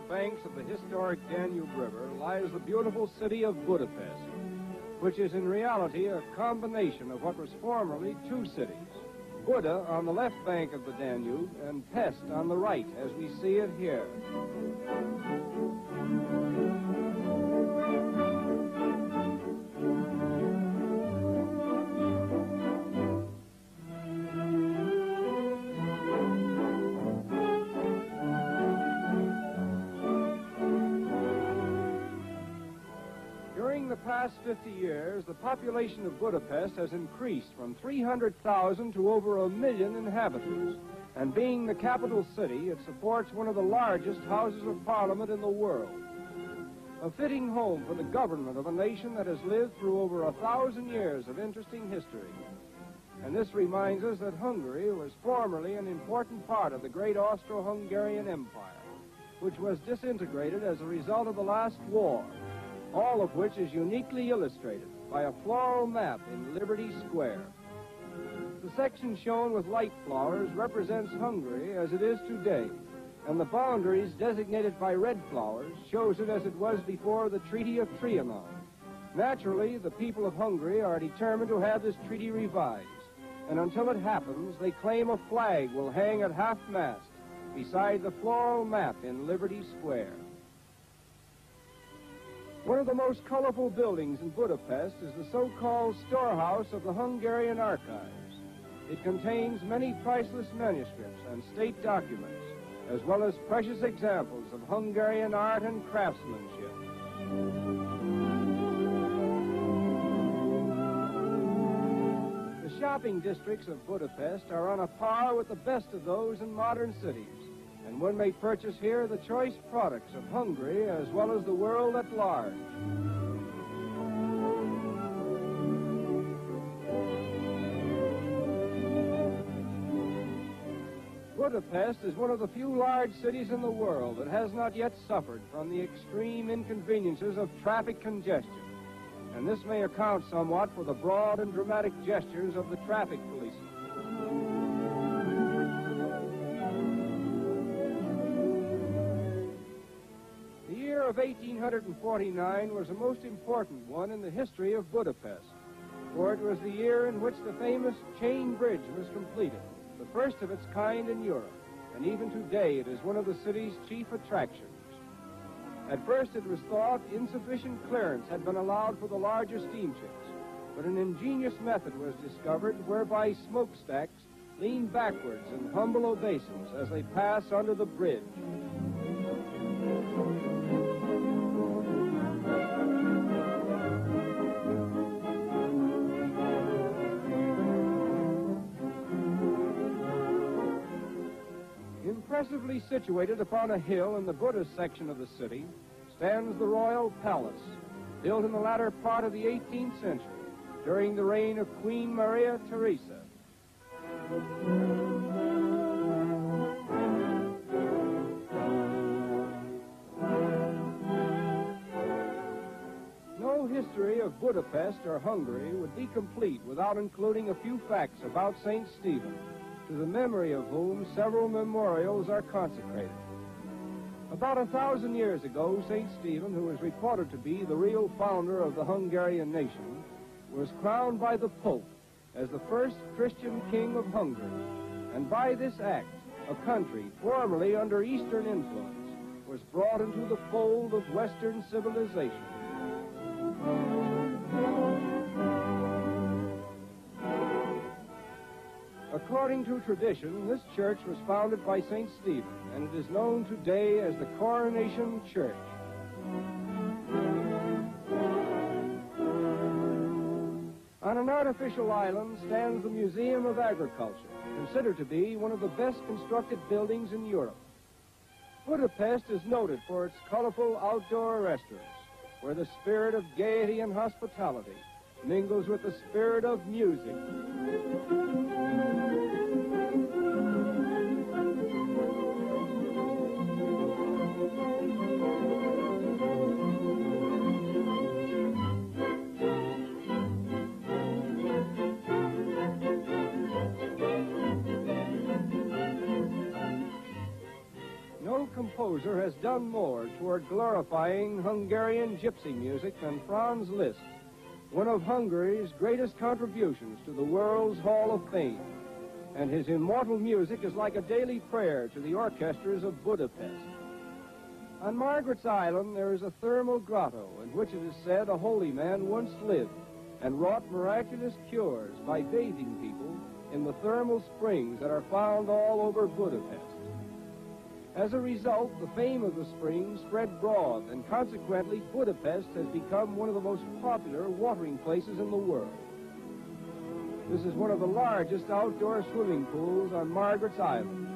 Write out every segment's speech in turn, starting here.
banks of the historic Danube River lies the beautiful city of Budapest, which is in reality a combination of what was formerly two cities, Buda on the left bank of the Danube and Pest on the right, as we see it here. During the past 50 years, the population of Budapest has increased from 300,000 to over 1 million inhabitants. And being the capital city, it supports one of the largest houses of parliament in the world. A fitting home for the government of a nation that has lived through over 1,000 years of interesting history. And this reminds us that Hungary was formerly an important part of the great Austro-Hungarian Empire, which was disintegrated as a result of the last war, all of which is uniquely illustrated by a floral map in Liberty Square. The section shown with light flowers represents Hungary as it is today, and the boundaries designated by red flowers shows it as it was before the Treaty of Trianon. Naturally, the people of Hungary are determined to have this treaty revised, and until it happens, they claim a flag will hang at half-mast beside the floral map in Liberty Square. One of the most colorful buildings in Budapest is the so-called storehouse of the Hungarian Archives. It contains many priceless manuscripts and state documents, as well as precious examples of Hungarian art and craftsmanship. The shopping districts of Budapest are on a par with the best of those in modern cities, and one may purchase here the choice products of Hungary as well as the world at large. Budapest is one of the few large cities in the world that has not yet suffered from the extreme inconveniences of traffic congestion, and this may account somewhat for the broad and dramatic gestures of the traffic policemen. The year of 1849 was a most important one in the history of Budapest, for it was the year in which the famous Chain Bridge was completed, the first of its kind in Europe, and even today it is one of the city's chief attractions. At first it was thought insufficient clearance had been allowed for the larger steamships, but an ingenious method was discovered whereby smokestacks lean backwards in humble obeisance as they pass under the bridge. Impressively situated upon a hill in the Buddhist section of the city stands the Royal Palace, built in the latter part of the 18th century during the reign of Queen Maria Theresa. No history of Budapest or Hungary would be complete without including a few facts about St. Stephen, to the memory of whom several memorials are consecrated. About 1,000 years ago, St. Stephen, who is reported to be the real founder of the Hungarian nation, was crowned by the Pope as the first Christian king of Hungary, and by this act, a country formerly under Eastern influence was brought into the fold of Western civilization. According to tradition, this church was founded by St. Stephen, and it is known today as the Coronation Church. On an artificial island stands the Museum of Agriculture, considered to be one of the best constructed buildings in Europe. Budapest is noted for its colorful outdoor restaurants, where the spirit of gaiety and hospitality mingles with the spirit of music. No composer composer has done more toward glorifying Hungarian gypsy music than Franz Liszt, one of Hungary's greatest contributions to the world's Hall of Fame. And his immortal music is like a daily prayer to the orchestras of Budapest. On Margaret's Island, there is a thermal grotto in which it is said a holy man once lived and wrought miraculous cures by bathing people in the thermal springs that are found all over Budapest. As a result, the fame of the springs spread broad, and consequently, Budapest has become one of the most popular watering places in the world. This is one of the largest outdoor swimming pools on Margaret's Island,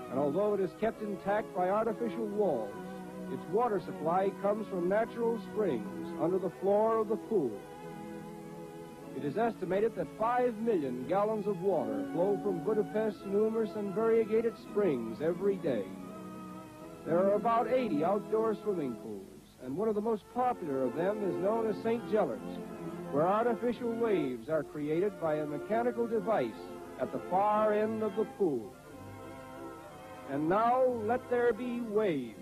and although it is kept intact by artificial walls, its water supply comes from natural springs under the floor of the pool. It is estimated that 5 million gallons of water flow from Budapest's numerous and variegated springs every day. There are about 80 outdoor swimming pools, and one of the most popular of them is known as St. Gellert's, where artificial waves are created by a mechanical device at the far end of the pool. And now, let there be waves.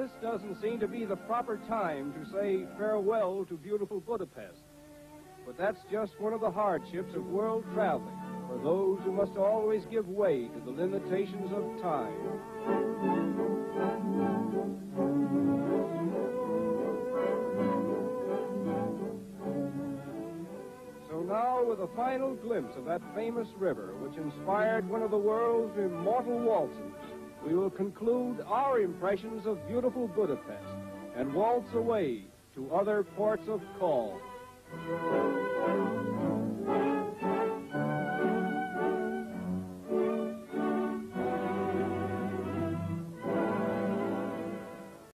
This doesn't seem to be the proper time to say farewell to beautiful Budapest. But that's just one of the hardships of world traveling for those who must always give way to the limitations of time. So now, with a final glimpse of that famous river which inspired one of the world's immortal waltzes, we will conclude our impressions of beautiful Budapest and waltz away to other ports of call.